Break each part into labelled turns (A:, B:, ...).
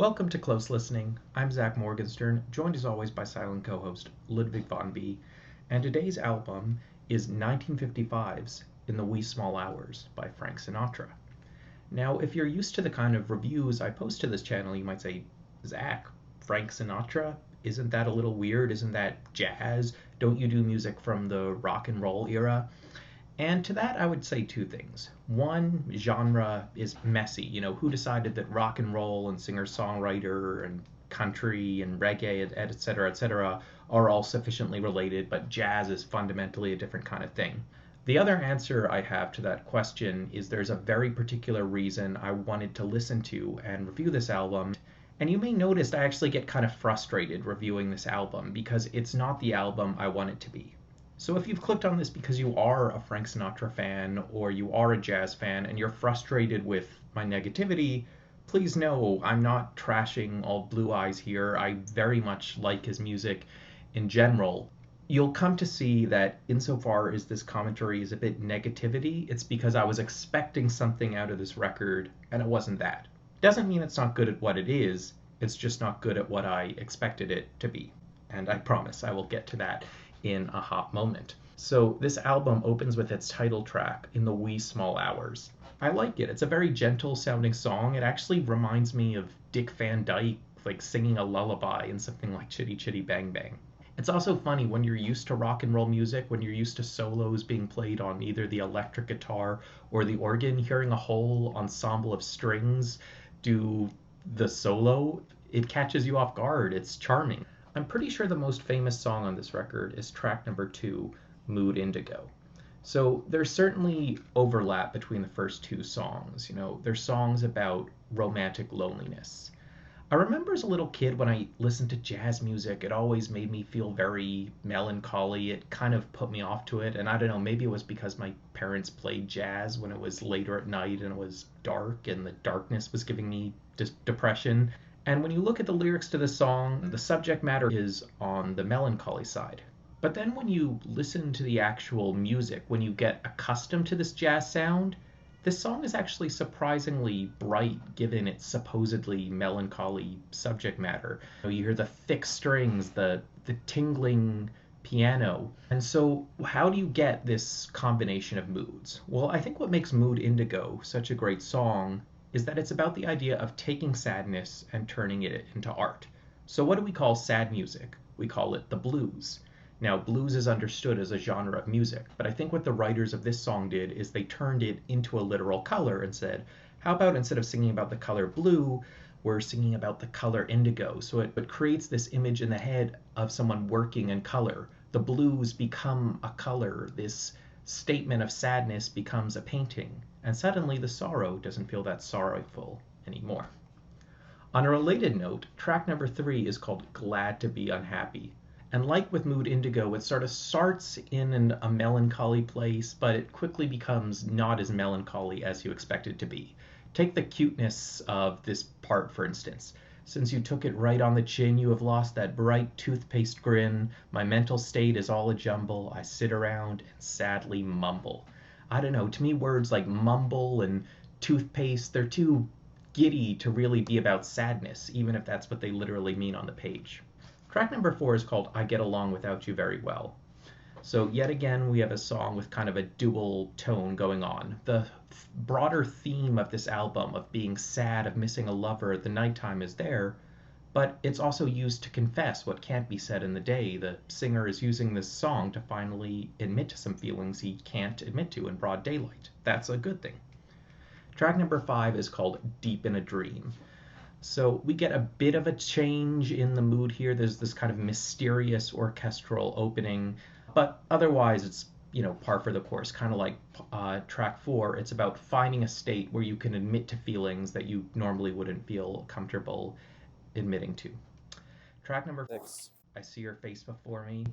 A: Welcome to Close Listening. I'm Zach Morgenstern, joined as always by silent co-host Ludwig von B. And today's album is 1955's In the Wee Small Hours by Frank Sinatra. Now, if you're used to the kind of reviews I post to this channel, you might say, Zach, Frank Sinatra? Isn't that a little weird? Isn't that jazz? Don't you do music from the rock and roll era? And to that, I would say two things. One, genre is messy. Who decided that rock and roll and singer-songwriter and country and reggae, et cetera, are all sufficiently related, but jazz is fundamentally a different kind of thing? The other answer I have to that question is there's a very particular reason I wanted to listen to and review this album. And you may notice I actually get kind of frustrated reviewing this album because it's not the album I want it to be. So if you've clicked on this because you are a Frank Sinatra fan or you are a jazz fan and you're frustrated with my negativity, please know I'm not trashing all Blue Eyes here. I very much like his music in general. You'll come to see that insofar as this commentary is a bit negativity, it's because I was expecting something out of this record and it wasn't that. Doesn't mean it's not good at what it is, it's just not good at what I expected it to be. And I promise I will get to that in a hot moment. So this album opens with its title track, In the Wee Small Hours. I like it. It's a very gentle sounding song. It actually reminds me of Dick Van Dyke, like singing a lullaby in something like Chitty Chitty Bang Bang. It's also funny when you're used to rock and roll music, when you're used to solos being played on either the electric guitar or the organ, hearing a whole ensemble of strings do the solo, it catches you off guard. It's charming. I'm pretty sure the most famous song on this record is track number 2, Mood Indigo. So there's certainly overlap between the first two songs. They're songs about romantic loneliness. I remember as a little kid when I listened to jazz music, it always made me feel very melancholy. It kind of put me off to it. And I don't know, maybe it was because my parents played jazz when it was later at night and it was dark and the darkness was giving me depression. And when you look at the lyrics to the song, the subject matter is on the melancholy side. But then when you listen to the actual music, when you get accustomed to this jazz sound, this song is actually surprisingly bright given its supposedly melancholy subject matter. You hear the thick strings, the tingling piano. And so how do you get this combination of moods? Well, I think what makes Mood Indigo such a great song is that it's about the idea of taking sadness and turning it into art. So what do we call sad music? We call it the blues. Now, blues is understood as a genre of music, but I think what the writers of this song did is they turned it into a literal color and said, how about instead of singing about the color blue, we're singing about the color indigo. So it creates this image in the head of someone working in color. The blues become a color. This statement of sadness becomes a painting. And suddenly the sorrow doesn't feel that sorrowful anymore. On a related note, track number 3 is called Glad to Be Unhappy. And like with Mood Indigo, it sort of starts in a melancholy place, but it quickly becomes not as melancholy as you expect it to be. Take the cuteness of this part, for instance. Since you took it right on the chin, you have lost that bright toothpaste grin. My mental state is all a jumble. I sit around and sadly mumble. I don't know, to me words like mumble and toothpaste, they're too giddy to really be about sadness, even if that's what they literally mean on the page. Track number 4 is called I Get Along Without You Very Well. So yet again, we have a song with kind of a dual tone going on. The broader theme of this album of being sad, of missing a lover at the nighttime is there, but it's also used to confess what can't be said in the day. The singer is using this song to finally admit to some feelings he can't admit to in broad daylight. That's a good thing. Track number 5 is called Deep in a Dream. So we get a bit of a change in the mood here. There's this kind of mysterious orchestral opening, but otherwise it's, par for the course. Kind of like track 4, it's about finding a state where you can admit to feelings that you normally wouldn't feel comfortable admitting to. Track number 6, I See Your Face Before Me.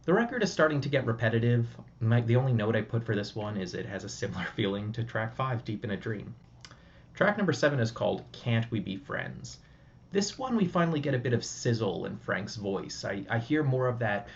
A: The record is starting to get repetitive. The only note I put for this one is it has a similar feeling to track 5, Deep in a Dream. Track number 7 is called Can't We Be Friends? This one we finally get a bit of sizzle in Frank's voice. I hear more of that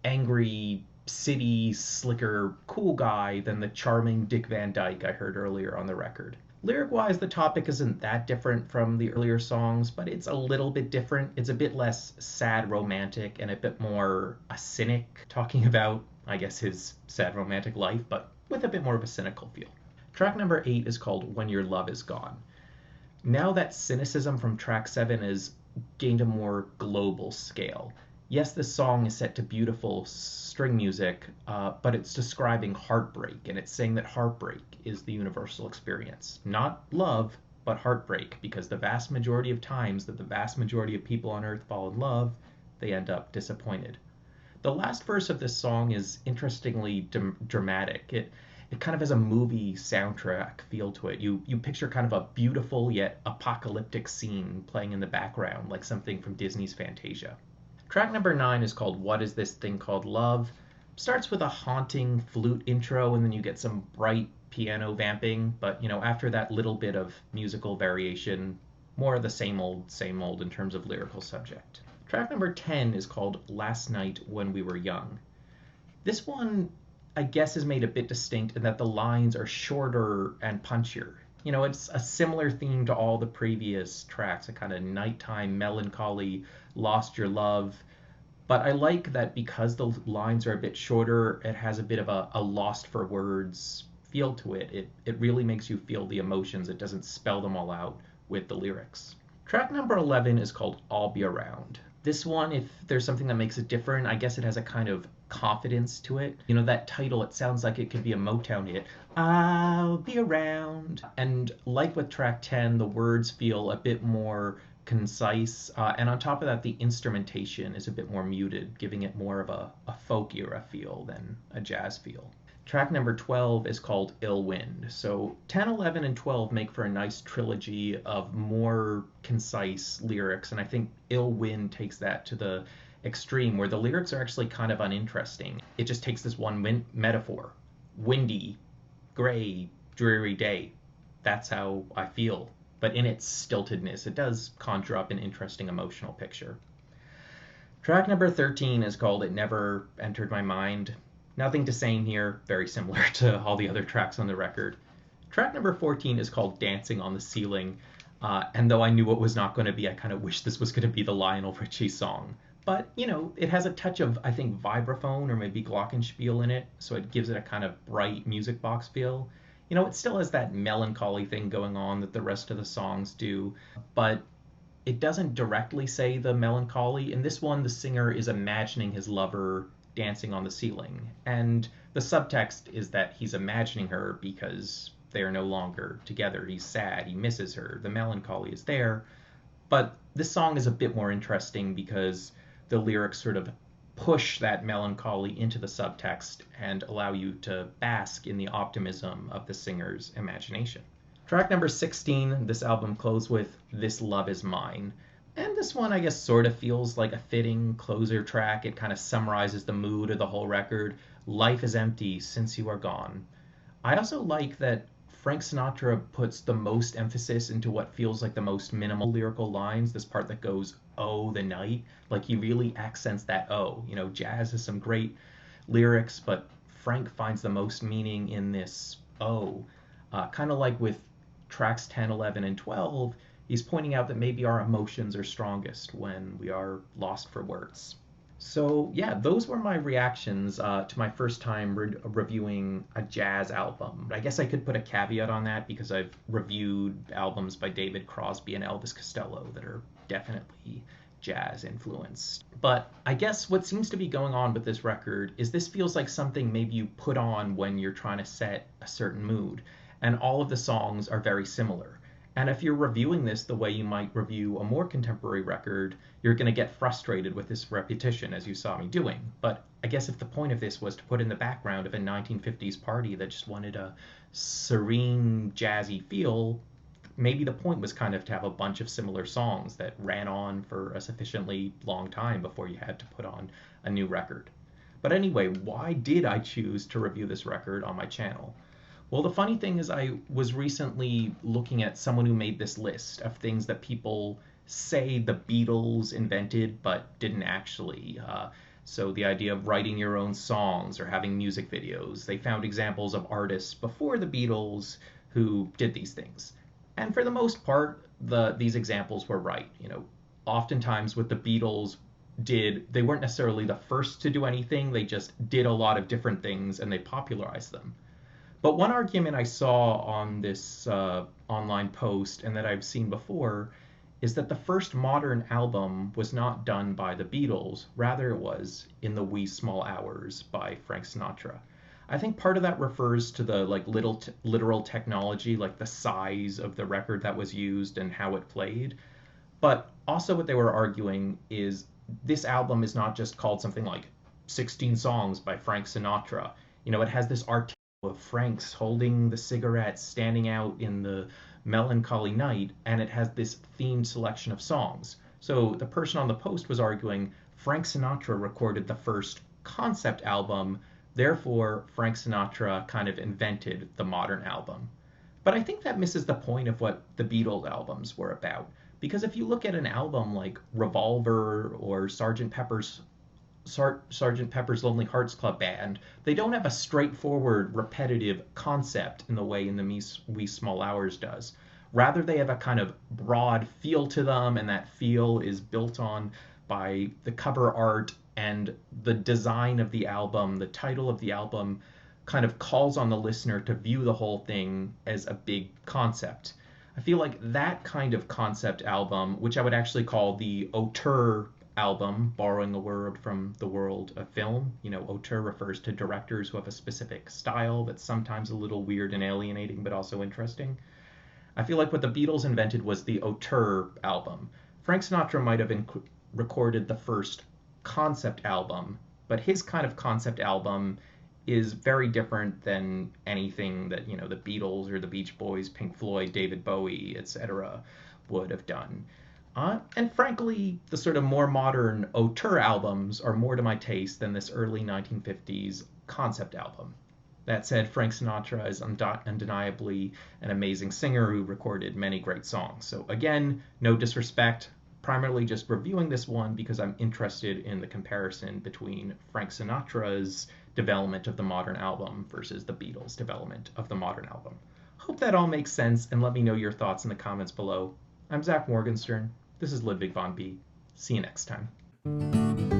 A: angry, city, slicker, cool guy than the charming Dick Van Dyke I heard earlier on the record. Lyric-wise, the topic isn't that different from the earlier songs, but it's a little bit different. It's a bit less sad romantic and a bit more a cynic, talking about, I guess, his sad romantic life, but with a bit more of a cynical feel. Track number 8 is called When Your Love Is Gone. Now that cynicism from track 7 has gained a more global scale. Yes, this song is set to beautiful string music, but it's describing heartbreak, and it's saying that heartbreak is the universal experience. Not love, but heartbreak, because the vast majority of times that the vast majority of people on earth fall in love, they end up disappointed. The last verse of this song is interestingly dramatic. It kind of has a movie soundtrack feel to it. You picture kind of a beautiful yet apocalyptic scene playing in the background, like something from Disney's Fantasia. Track number 9 is called What Is This Thing Called Love? Starts with a haunting flute intro, and then you get some bright piano vamping, but after that little bit of musical variation, more of the same old in terms of lyrical subject. Track number 10 is called Last Night When We Were Young. This one, I guess, is made a bit distinct in that the lines are shorter and punchier. It's a similar theme to all the previous tracks, a kind of nighttime melancholy, lost your love. But I like that because the lines are a bit shorter, it has a bit of a lost for words feel to it. It really makes you feel the emotions. It doesn't spell them all out with the lyrics. Track number 11 is called I'll Be Around. This one, if there's something that makes it different, I guess it has a kind of confidence to it. That title, it sounds like it could be a Motown hit. I'll be around. And like with track 10, the words feel a bit more concise. And on top of that, the instrumentation is a bit more muted, giving it more of a folk era feel than a jazz feel. Track number 12 is called Ill Wind. So 10, 11, and 12 make for a nice trilogy of more concise lyrics, and I think Ill Wind takes that to the extreme where the lyrics are actually kind of uninteresting. It just takes this one metaphor. Windy, gray, dreary day. That's how I feel. But in its stiltedness, it does conjure up an interesting emotional picture. Track number 13 is called It Never Entered My Mind. Nothing to say here, very similar to all the other tracks on the record. Track number 14 is called Dancing on the Ceiling, and though I knew it was not going to be, I kind of wish this was going to be the Lionel Richie song. But, it has a touch of, I think, vibraphone or maybe glockenspiel in it, so it gives it a kind of bright music box feel. It still has that melancholy thing going on that the rest of the songs do, but it doesn't directly say the melancholy. In this one, the singer is imagining his lover dancing on the ceiling, and the subtext is that he's imagining her because they are no longer together. He's sad, he misses her, the melancholy is there. But this song is a bit more interesting because the lyrics sort of push that melancholy into the subtext and allow you to bask in the optimism of the singer's imagination. Track number 16, this album closed with This Love Is Mine. And this one, I guess, sort of feels like a fitting closer track. It kind of summarizes the mood of the whole record. Life is empty since you are gone. I also like that Frank Sinatra puts the most emphasis into what feels like the most minimal lyrical lines, this part that goes, oh, the night. Like, he really accents that oh. Jazz has some great lyrics, but Frank finds the most meaning in this oh. Kind of like with tracks 10, 11, and 12, he's pointing out that maybe our emotions are strongest when we are lost for words. So yeah, those were my reactions to my first time reviewing a jazz album. I guess I could put a caveat on that because I've reviewed albums by David Crosby and Elvis Costello that are definitely jazz influenced. But I guess what seems to be going on with this record is this feels like something maybe you put on when you're trying to set a certain mood. And all of the songs are very similar. And if you're reviewing this the way you might review a more contemporary record, you're going to get frustrated with this repetition, as you saw me doing. But I guess if the point of this was to put in the background of a 1950s party that just wanted a serene, jazzy feel, maybe the point was kind of to have a bunch of similar songs that ran on for a sufficiently long time before you had to put on a new record. But anyway, why did I choose to review this record on my channel? Well, the funny thing is I was recently looking at someone who made this list of things that people say the Beatles invented but didn't actually. So the idea of writing your own songs or having music videos. They found examples of artists before the Beatles who did these things. And for the most part, these examples were right. Oftentimes what the Beatles did, they weren't necessarily the first to do anything, they just did a lot of different things and they popularized them. But one argument I saw on this online post and that I've seen before is that the first modern album was not done by the Beatles, rather it was In the Wee Small Hours by Frank Sinatra. I think part of that refers to the literal technology, like the size of the record that was used and how it played. But also what they were arguing is this album is not just called something like 16 songs by Frank Sinatra. It has this art of Frank's holding the cigarette, standing out in the melancholy night, and it has this themed selection of songs. So the person on the post was arguing Frank Sinatra recorded the first concept album, therefore Frank Sinatra kind of invented the modern album. But I think that misses the point of what the Beatles albums were about. Because if you look at an album like Revolver or Sgt. Pepper's Lonely Hearts Club Band, they don't have a straightforward, repetitive concept in the way In the Wee Small Hours does. Rather, they have a kind of broad feel to them, and that feel is built on by the cover art and the design of the album. The title of the album kind of calls on the listener to view the whole thing as a big concept. I feel like that kind of concept album, which I would actually call the auteur album, borrowing a word from the world of film. Auteur refers to directors who have a specific style that's sometimes a little weird and alienating, but also interesting. I feel like what the Beatles invented was the auteur album. Frank Sinatra might have recorded the first concept album, but his kind of concept album is very different than anything that, the Beatles or the Beach Boys, Pink Floyd, David Bowie, etc. would have done. And frankly, the sort of more modern auteur albums are more to my taste than this early 1950s concept album. That said, Frank Sinatra is undeniably an amazing singer who recorded many great songs. So again, no disrespect, primarily just reviewing this one because I'm interested in the comparison between Frank Sinatra's development of the modern album versus the Beatles' development of the modern album. Hope that all makes sense, and let me know your thoughts in the comments below. I'm Zach Morgenstern. This is Ludwig von B. See you next time.